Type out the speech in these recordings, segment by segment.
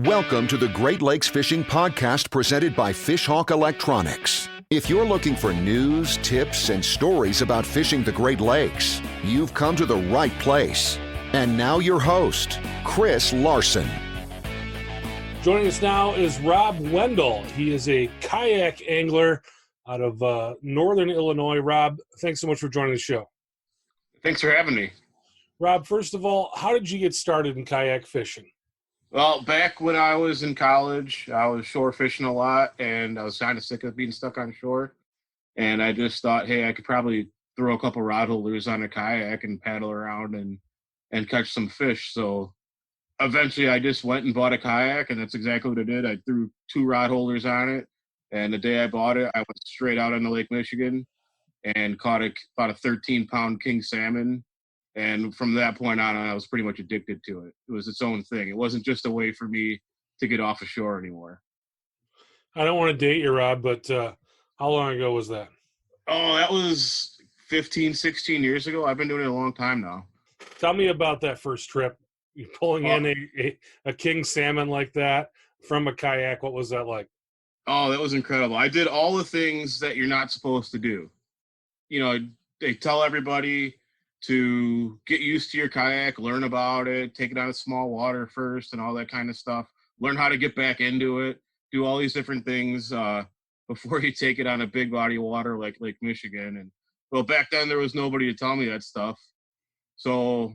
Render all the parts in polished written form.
Welcome to the Great Lakes Fishing Podcast presented by Fishhawk Electronics. If you're looking for news, tips, and stories about fishing the Great Lakes, you've come to the right place. And now your host, Chris Larson. Joining us now is Rob Wendel. He is a kayak angler out of northern Illinois. Rob, thanks so much for joining the show. Thanks for having me. Rob, first of all, how did you get started in kayak fishing? Well, back when I was in college, I was shore fishing a lot, and I was kind of sick of being stuck on shore. And I just thought, hey, I could probably throw a couple rod holders on a kayak and paddle around and catch some fish. So eventually I just went and bought a kayak, and that's exactly what I did. I threw 2 rod holders on it, and the day I bought it, I went straight out into Lake Michigan and caught about a 13-pound king salmon. And from that point on, I was pretty much addicted to it. It was its own thing. It wasn't just a way for me to get off of shore anymore. I don't want to date you, Rob, but how long ago was that? Oh, that was 15, 16 years ago. I've been doing it a long time now. Tell me about that first trip. You're pulling in a king salmon like that from a kayak. What was that like? Oh, that was incredible. I did all the things that you're not supposed to do. You know, they tell everybody to get used to your kayak, learn about it, take it out of small water first and all that kind of stuff. Learn how to get back into it, do all these different things before you take it on a big body of water like Lake Michigan. And well, back then there was nobody to tell me that stuff. So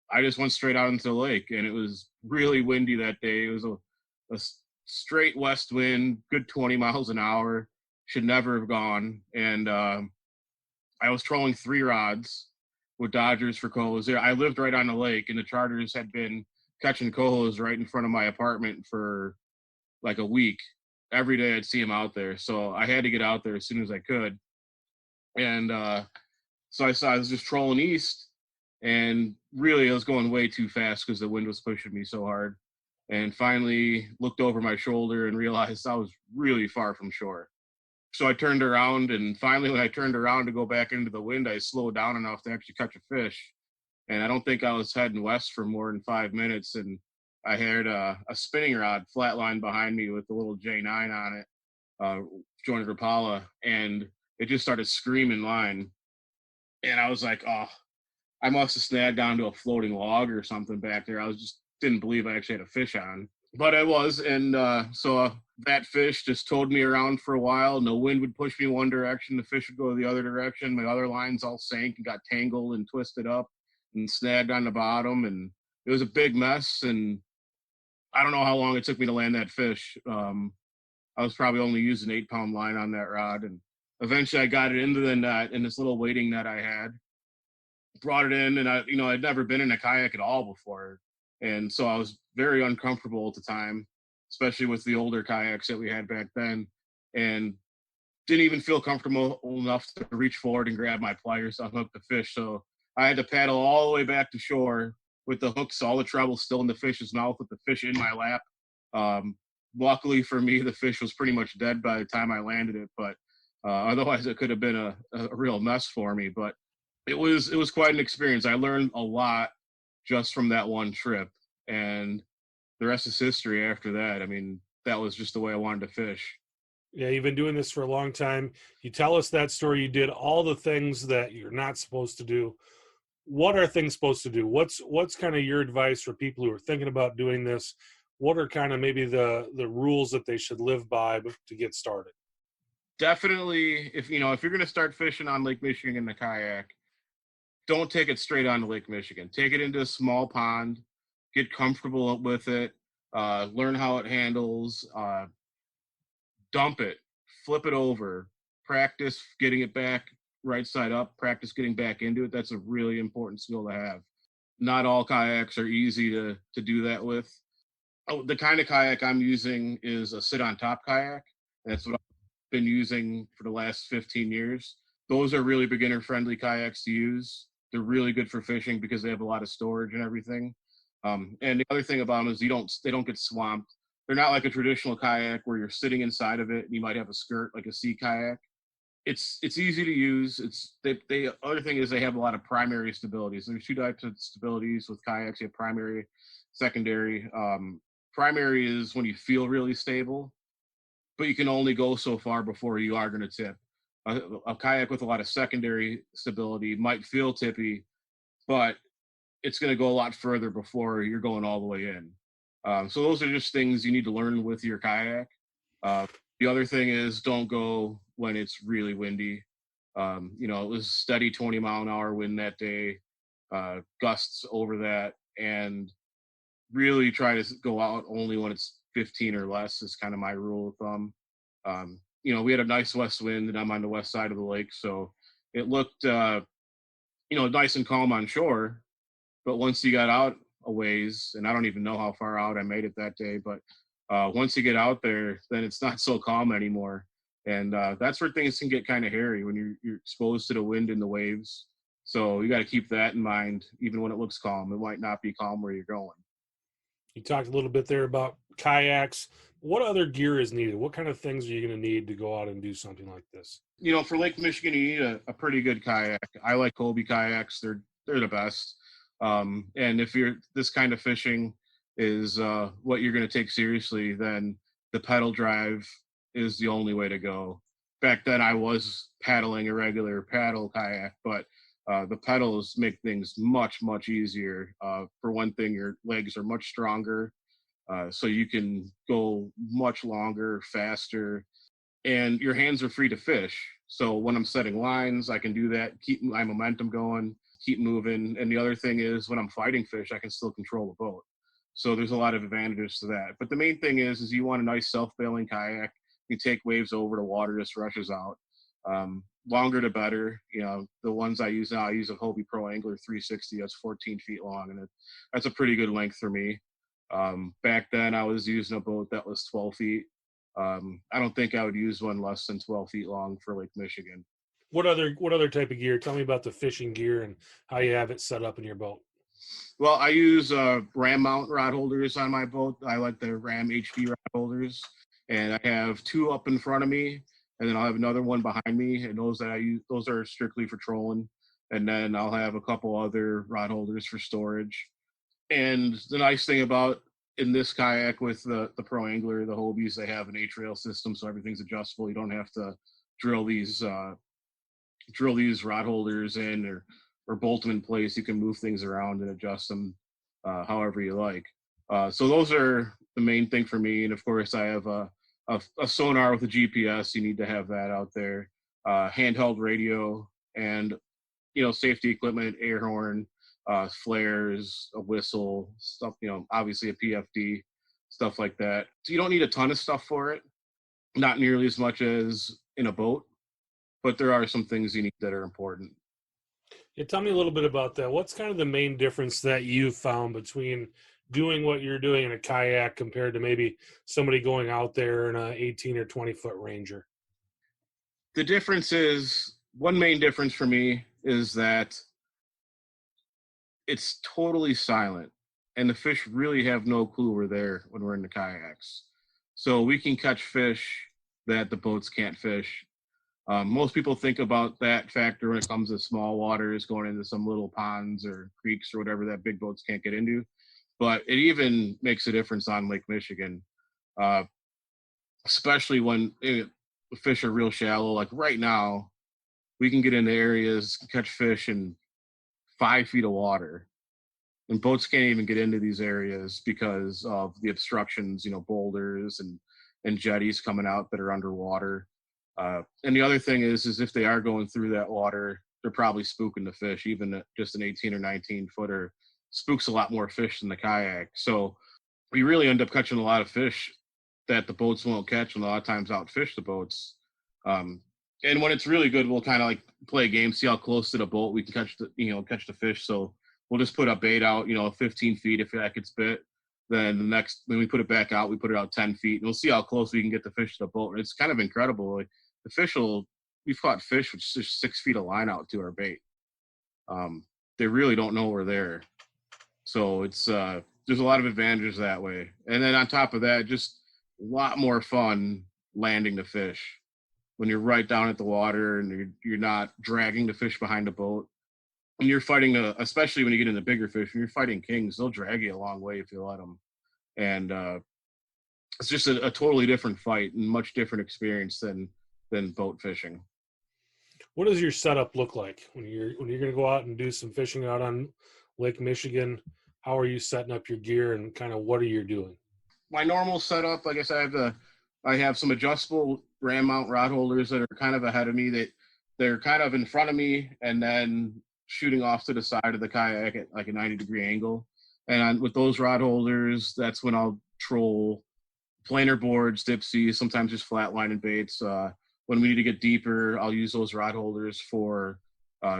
I just went straight out into the lake, and it was really windy that day. It was a straight west wind, good 20 miles an hour, should never have gone. And I was trolling 3 rods with Dodgers for cohos there. I lived right on the lake, and the charters had been catching cohos right in front of my apartment for like a week. Every day I'd see them out there. So I had to get out there as soon as I could. And so I was just trolling east, and really I was going way too fast because the wind was pushing me so hard. And finally looked over my shoulder and realized I was really far from shore. So I turned around, and finally when I turned around to go back into the wind, I slowed down enough to actually catch a fish. And I don't think I was heading west for more than 5 minutes, and I had a spinning rod flatline behind me with a little J9 on it, jointed Rapala, and it just started screaming line. And I was like, oh, I must have snagged onto a floating log or something back there. I just didn't believe I actually had a fish on. But I was, and so that fish just towed me around for a while. No wind would push me one direction. The fish would go the other direction. My other lines all sank and got tangled and twisted up and snagged on the bottom. And it was a big mess. And I don't know how long it took me to land that fish. I was probably only using 8-pound line on that rod. And eventually I got it into the net in this little wading net I had. Brought it in, and I'd never been in a kayak at all before. And so I was very uncomfortable at the time, especially with the older kayaks that we had back then, and didn't even feel comfortable enough to reach forward and grab my pliers to unhook the fish. So I had to paddle all the way back to shore with the hooks, all the treble still in the fish's mouth with the fish in my lap. Luckily for me, the fish was pretty much dead by the time I landed it, but otherwise it could have been a real mess for me. But it was quite an experience. I learned a lot just from that one trip, and the rest is history after that. I mean, that was just the way I wanted to fish. Yeah, you've been doing this for a long time. You tell us that story. You did all the things that you're not supposed to do. What are things supposed to do? What's kind of your advice for people who are thinking about doing this? What are kind of maybe the rules that they should live by to get started? Definitely, if you're going to start fishing on Lake Michigan in the kayak, don't take it straight onto Lake Michigan. Take it into a small pond, get comfortable with it, learn how it handles, dump it, flip it over, practice getting it back right side up, practice getting back into it. That's a really important skill to have. Not all kayaks are easy to do that with. Oh, the kind of kayak I'm using is a sit-on-top kayak. That's what I've been using for the last 15 years. Those are really beginner-friendly kayaks to use. They're really good for fishing because they have a lot of storage and everything. And the other thing about them is they don't get swamped. They're not like a traditional kayak where you're sitting inside of it and you might have a skirt like a sea kayak. It's easy to use. The other thing is they have a lot of primary stabilities. There's 2 types of stabilities with kayaks. You have primary, secondary. primary is when you feel really stable, but you can only go so far before you are going to tip. A kayak with a lot of secondary stability might feel tippy, but it's going to go a lot further before you're going all the way in. So those are just things you need to learn with your kayak. The other thing is don't go when it's really windy. It was steady 20-mile-an-hour wind that day, gusts over that, and really try to go out only when it's 15 or less is kind of my rule of thumb. We had a nice west wind, and I'm on the west side of the lake, so it looked, nice and calm on shore. But once you got out a ways, and I don't even know how far out I made it that day, but once you get out there, then it's not so calm anymore. And that's where things can get kind of hairy when you're exposed to the wind and the waves. So you got to keep that in mind. Even when it looks calm, it might not be calm where you're going. You talked a little bit there about kayaks. What other gear is needed? What kind of things are you going to need to go out and do something like this? For Lake Michigan, you need a pretty good kayak. I like Kobe kayaks. They're the best. And if you're this kind of fishing is what you're going to take seriously, then the pedal drive is the only way to go. Back then I was paddling a regular paddle kayak, but the pedals make things much, much easier. For one thing, your legs are much stronger, so you can go much longer, faster, and your hands are free to fish. So when I'm setting lines, I can do that, keep my momentum going, keep moving. And the other thing is when I'm fighting fish, I can still control the boat. So there's a lot of advantages to that. But the main thing is you want a nice self-bailing kayak. You take waves over, the water just rushes out. Longer the better. The ones I use now, I use a Hobie Pro Angler 360. That's 14 feet long, and that's a pretty good length for me. Back then, I was using a boat that was 12 feet. I don't think I would use one less than 12 feet long for Lake Michigan. What other type of gear? Tell me about the fishing gear and how you have it set up in your boat. Well, I use Ram mount rod holders on my boat. I like the Ram HD rod holders, and I have two up in front of me, and then I'll have another one behind me, and those that I use, those are strictly for trolling. And then I'll have a couple other rod holders for storage. And the nice thing about in this kayak with the Pro Angler, the Hobies, they have an H-rail system, so everything's adjustable. You don't have to drill these rod holders in or bolt them in place. You can move things around and adjust them however you like. So those are the main thing for me. And of course, I have a sonar with a GPS. You need to have that out there. Handheld radio and safety equipment, air horn, flares, a whistle, stuff. Obviously a PFD, stuff like that. So you don't need a ton of stuff for it. Not nearly as much as in a boat, but there are some things you need that are important. Yeah, tell me a little bit about that. What's kind of the main difference that you've found between doing what you're doing in a kayak compared to maybe somebody going out there in a 18 or 20 foot Ranger? The difference is, one main difference for me is that it's totally silent and the fish really have no clue we're there when we're in the kayaks. So we can catch fish that the boats can't fish. Most people think about that factor when it comes to small waters, going into some little ponds or creeks or whatever that big boats can't get into. But it even makes a difference on Lake Michigan, especially when the fish are real shallow. Like right now, we can get into areas, catch fish in 5 feet of water. And boats can't even get into these areas because of the obstructions, boulders and jetties coming out that are underwater. And the other thing is if they are going through that water, they're probably spooking the fish. Even just an 18 or 19 footer spooks a lot more fish than the kayak. So we really end up catching a lot of fish that the boats won't catch, and a lot of times outfish the boats. And when it's really good, we'll kind of like play a game, see how close to the boat we can catch the fish. So we'll just put a bait out, 15 feet if that gets bit. Then when we put it back out, we put it out 10 feet, and we'll see how close we can get the fish to the boat. And it's kind of incredible. Like we've caught fish with just 6 feet of line out to our bait. They really don't know we're there. So it's there's a lot of advantages that way. And then on top of that, just a lot more fun landing the fish when you're right down at the water and you're not dragging the fish behind the boat. And you're fighting, especially when you get into bigger fish, when you're fighting kings, they'll drag you a long way if you let them. And it's just a totally different fight and much different experience than boat fishing. What does your setup look like when you're going to go out and do some fishing out on Lake Michigan? How are you setting up your gear, and kind of what are you doing? My normal setup, like I said, I have some adjustable ram mount rod holders that are kind of ahead of me. They're kind of in front of me and then shooting off to the side of the kayak at like a 90-degree angle. And with those rod holders, that's when I'll troll planer boards, dipsies, sometimes just flatline and baits. When we need to get deeper, I'll use those rod holders for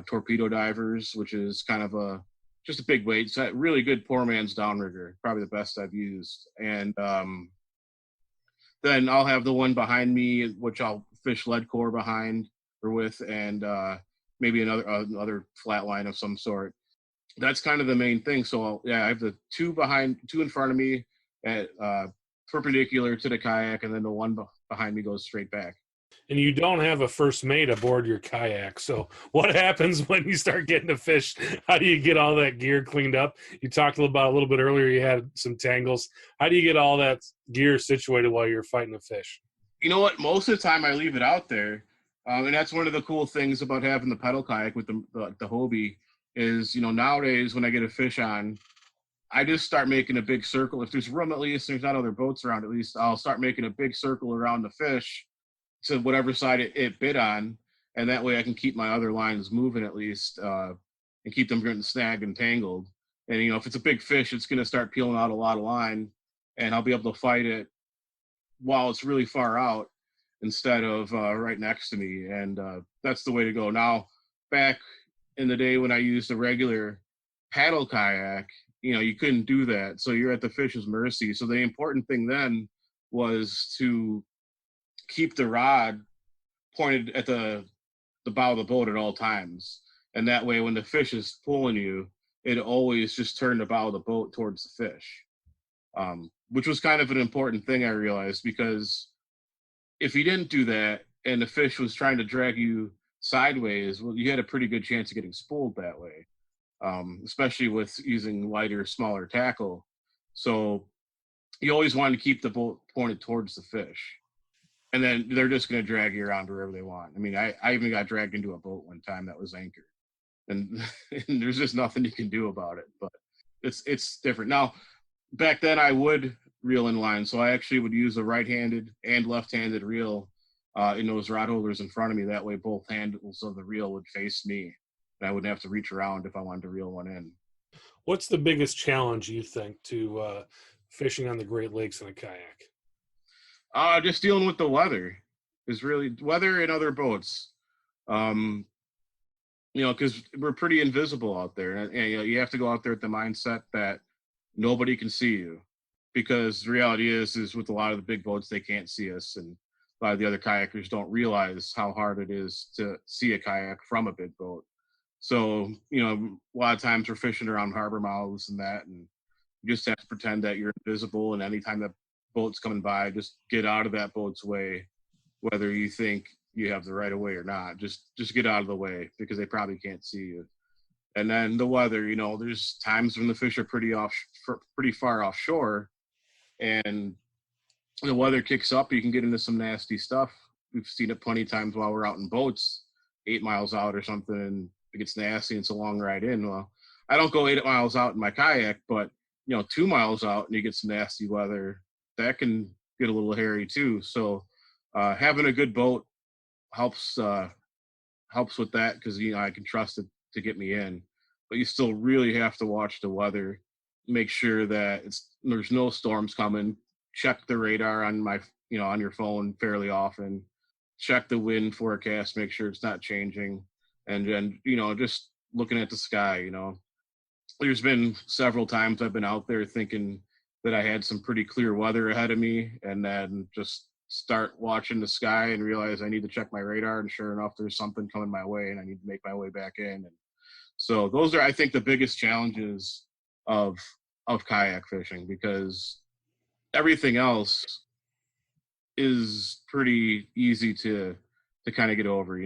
torpedo divers, which is kind of just a big weight. It's a really good poor man's downrigger, probably the best I've used. And then I'll have the one behind me, which I'll fish lead core behind or with, and maybe another flat line of some sort. That's kind of the main thing. So I have the two in front of me at perpendicular to the kayak, and then the one behind me goes straight back. And you don't have a first mate aboard your kayak. So what happens when you start getting to fish? How do you get all that gear cleaned up? You talked about a little bit earlier, you had some tangles. How do you get all that gear situated while you're fighting a fish? You know what? Most of the time I leave it out there. And that's one of the cool things about having the pedal kayak with the Hobie is, nowadays when I get a fish on, I just start making a big circle. If there's room, at least, there's not other boats around, at least I'll start making a big circle around the fish to whatever side it bit on. And that way I can keep my other lines moving at least and keep them getting snagged and tangled. And, if it's a big fish, it's going to start peeling out a lot of line, and I'll be able to fight it while it's really far out instead of right next to me. And that's the way to go. Now, back in the day when I used a regular paddle kayak, you couldn't do that. So you're at the fish's mercy. So the important thing then was to keep the rod pointed at the bow of the boat at all times. And that way, when the fish is pulling you, it always just turned the bow of the boat towards the fish, which was kind of an important thing I realized, because if you didn't do that and the fish was trying to drag you sideways, well, you had a pretty good chance of getting spooled that way, especially with using lighter, smaller tackle. So you always want to keep the boat pointed towards the fish. And then they're just going to drag you around wherever they want. I mean, I even got dragged into a boat one time that was anchored. And there's just nothing you can do about it. But it's different. Now, back then I would reel in line. So I actually would use a right-handed and left-handed reel in those rod holders in front of me. That way both handles of the reel would face me, and I wouldn't have to reach around if I wanted to reel one in. What's the biggest challenge, you think, to fishing on the Great Lakes in a kayak? Just dealing with the weather is really weather and other boats. Because we're pretty invisible out there, and you have to go out there with the mindset that nobody can see you, because the reality is with a lot of the big boats, they can't see us, and a lot of the other kayakers don't realize how hard it is to see a kayak from a big boat. So, a lot of times we're fishing around harbor mouths and that, and you just have to pretend that you're invisible, and anytime that boat's coming by, just get out of that boat's way, whether you think you have the right of way or not. Just get out of the way, because they probably can't see you. And then the weather, there's times when the fish are pretty far offshore, and the weather kicks up, you can get into some nasty stuff. We've seen it plenty of times while we're out in boats 8 miles out or something, and it gets nasty and it's a long ride in. Well, I don't go 8 miles out in my kayak, but 2 miles out and you get some nasty weather, that can get a little hairy too. So having a good boat helps with that, because I can trust it to get me in. But you still really have to watch the weather, make sure that there's no storms coming. Check the radar on on your phone fairly often. Check the wind forecast, make sure it's not changing, and then just looking at the sky. There's been several times I've been out there thinking that I had some pretty clear weather ahead of me, and then just start watching the sky and realize I need to check my radar, and sure enough, there's something coming my way and I need to make my way back in. And so those are, I think, the biggest challenges of kayak fishing, because everything else is pretty easy to kind of get over.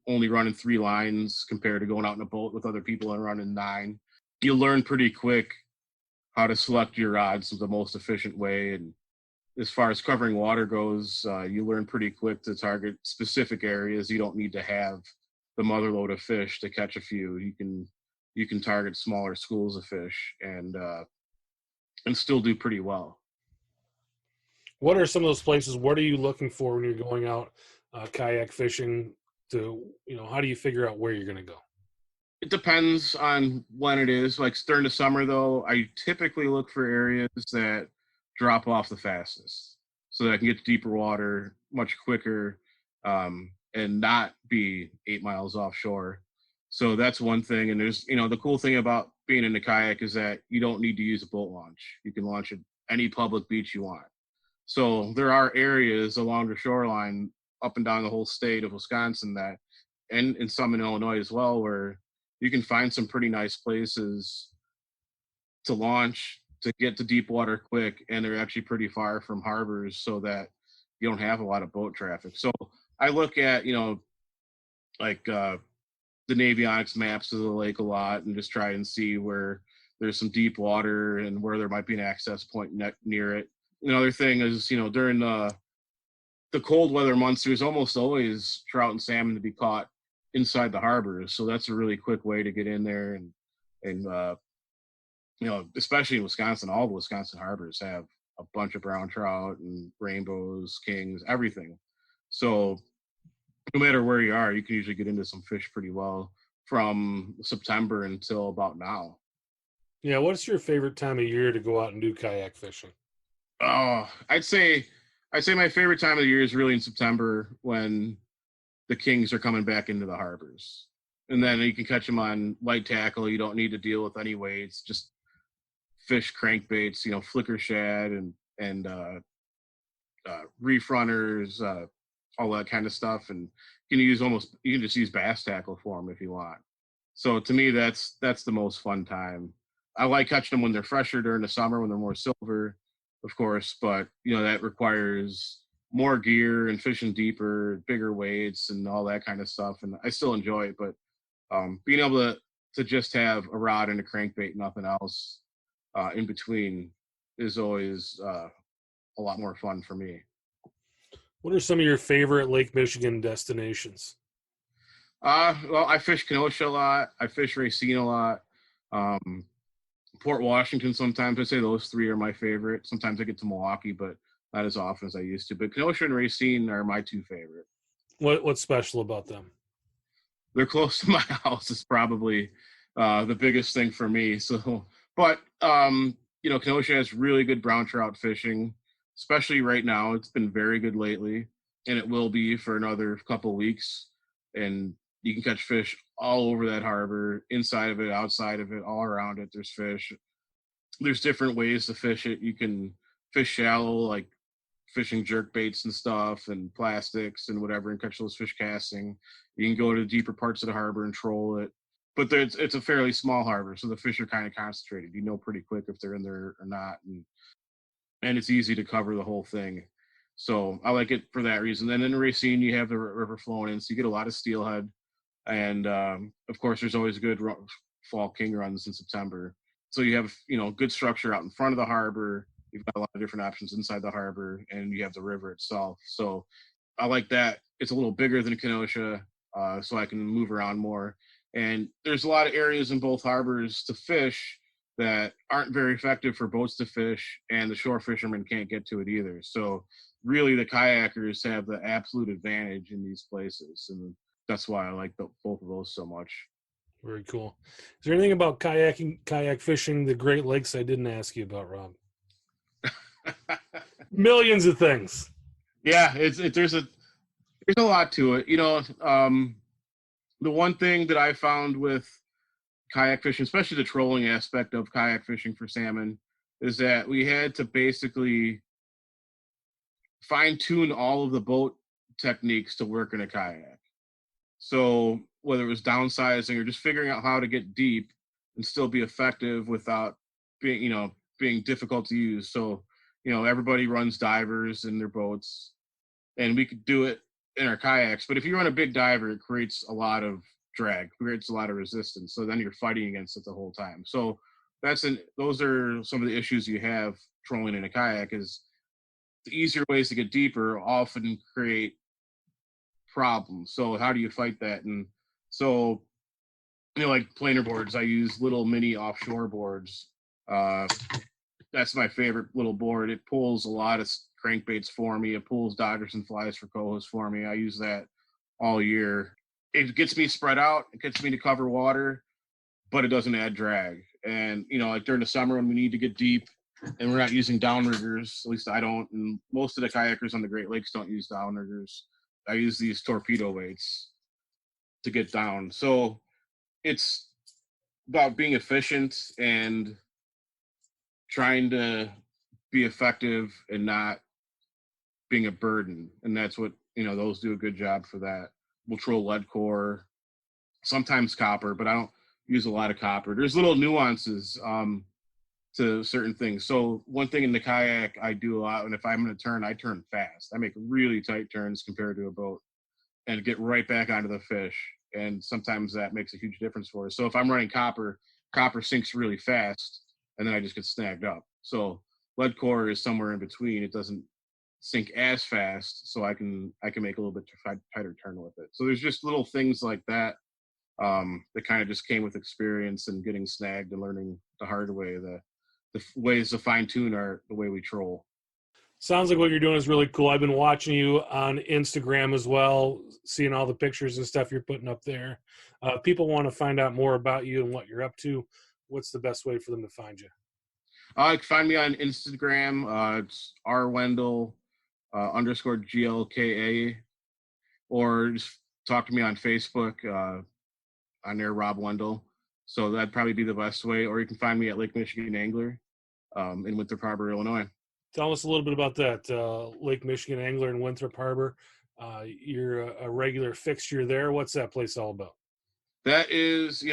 Only running 3 lines compared to going out in a boat with other people and running 9. You learn pretty quick how to select your rods the most efficient way. And as far as covering water goes, you learn pretty quick to target specific areas. You don't need to have the mother load of fish to catch a few. You can target smaller schools of fish and still do pretty well. What are some of those places? What are you looking for when you're going out kayak fishing? How do you figure out where you're going to go? It depends on when it is. Like during the summer, though, I typically look for areas that drop off the fastest, so that I can get to deeper water much quicker, and not be 8 miles offshore. So that's one thing. And there's, the cool thing about being in the kayak is that you don't need to use a boat launch. You can launch at any public beach you want. So there are areas along the shoreline up and down the whole state of Wisconsin and some in Illinois as well, where you can find some pretty nice places to launch, to get to deep water quick, and they're actually pretty far from harbors so that you don't have a lot of boat traffic. So I look at, like the Navionics maps of the lake a lot and just try and see where there's some deep water and where there might be an access point near it. Another thing is, during the cold weather months, there's almost always trout and salmon to be caught inside the harbors. So that's a really quick way to get in there. And especially in Wisconsin, all the Wisconsin harbors have a bunch of brown trout and rainbows, kings, everything. So no matter where you are, you can usually get into some fish pretty well from September until about now. Yeah, what's your favorite time of year to go out and do kayak fishing? Oh, I'd say my favorite time of the year is really in September, when the kings are coming back into the harbors. And then you can catch them on light tackle. You don't need to deal with any weights, just fish crankbaits, flicker shad and reef runners, all that kind of stuff. And you can just use bass tackle for them if you want. So to me, that's the most fun time. I like catching them when they're fresher during the summer, when they're more silver, of course, but that requires more gear and fishing deeper, bigger weights and all that kind of stuff. And I still enjoy it, but being able to just have a rod and a crankbait, nothing else in between, is always a lot more fun for me. What are some of your favorite Lake Michigan destinations? Well, I fish Kenosha a lot. I fish Racine a lot. Port Washington sometimes. I'd say those three are my favorite. Sometimes I get to Milwaukee, but not as often as I used to. But Kenosha and Racine are my two favorite. What's special about them? They're close to my house is probably the biggest thing for me. So, but Kenosha has really good brown trout fishing, especially right now. It's been very good lately, and it will be for another couple weeks. And you can catch fish all over that harbor, inside of it, outside of it, all around it. There's fish. There's different ways to fish it. You can fish shallow, like fishing jerk baits and stuff and plastics and whatever, and catch those fish casting. You can go to deeper parts of the harbor and troll it. But it's a fairly small harbor, so the fish are kind of concentrated. You know pretty quick if they're in there or not. And it's easy to cover the whole thing. So I like it for that reason. Then in Racine, you have the river flowing in, so you get a lot of steelhead. And of course, there's always good fall king runs in September. So you have, good structure out in front of the harbor. You've got a lot of different options inside the harbor, and you have the river itself. So I like that. It's a little bigger than Kenosha, so I can move around more. And there's a lot of areas in both harbors to fish that aren't very effective for boats to fish, and the shore fishermen can't get to it either. So really, the kayakers have the absolute advantage in these places, and that's why I like both of those so much. Very cool. Is there anything about kayak fishing, the Great Lakes I didn't ask you about, Rob? Millions of things. Yeah, there's a lot to it. The one thing that I found with kayak fishing, especially the trolling aspect of kayak fishing for salmon, is that we had to basically fine tune all of the boat techniques to work in a kayak. So whether it was downsizing or just figuring out how to get deep and still be effective without being difficult to use. So, everybody runs divers in their boats, and we could do it in our kayaks. But if you run a big diver, it creates a lot of drag, creates a lot of resistance. So then you're fighting against it the whole time. So those are some of the issues you have trolling in a kayak. Is the easier ways to get deeper often create problems. So how do you fight that? And so, like planer boards, I use little mini offshore boards. That's my favorite little board. It pulls a lot of crankbaits for me. It pulls dodgers and flies for cohos for me. I use that all year. It gets me spread out. It gets me to cover water, but it doesn't add drag. And, like during the summer when we need to get deep and we're not using downriggers, at least I don't, and most of the kayakers on the Great Lakes don't use downriggers. I use these torpedo weights to get down. So it's about being efficient and trying to be effective and not being a burden. And that's what, those do a good job for that. We'll troll lead core, sometimes copper, but I don't use a lot of copper. There's little nuances to certain things. So one thing in the kayak I do a lot, and if I'm going to turn, I turn fast. I make really tight turns compared to a boat and get right back onto the fish. And sometimes that makes a huge difference for us. So if I'm running copper sinks really fast, and then I just get snagged up. So lead core is somewhere in between. It doesn't sink as fast, so I can make a little bit tighter turn with it. So there's just little things like that that kind of just came with experience and getting snagged and learning the hard way. The ways to fine tune are the way we troll. Sounds like what you're doing is really cool. I've been watching you on Instagram as well, seeing all the pictures and stuff you're putting up there. People want to find out more about you and what you're up to. What's the best way for them to find you? You can find me on Instagram. It's rwendel _GLKA, or just talk to me on Facebook on there, Rob Wendel. So that'd probably be the best way. Or you can find me at Lake Michigan Angler in Winthrop Harbor, Illinois. Tell us a little bit about that, Lake Michigan Angler in Winthrop Harbor. You're a regular fixture there. What's that place all about? That is,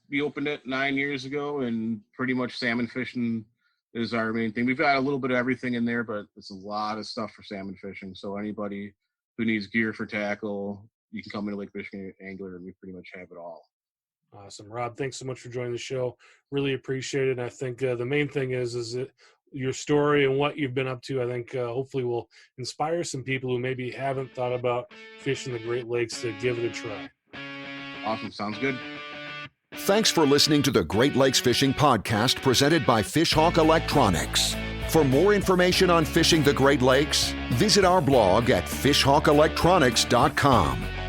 we opened it 9 years ago, and pretty much salmon fishing is our main thing. We've got a little bit of everything in there, but it's a lot of stuff for salmon fishing. So anybody who needs gear for tackle, you can come into Lake Michigan Angler, and we pretty much have it all. Awesome. Rob, thanks so much for joining the show. Really appreciate it. And I think the main thing is that your story and what you've been up to, I think hopefully will inspire some people who maybe haven't thought about fishing the Great Lakes to give it a try. Awesome. Sounds good. Thanks for listening to the Great Lakes Fishing Podcast presented by Fishhawk Electronics. For more information on fishing the Great Lakes, visit our blog at fishhawkelectronics.com.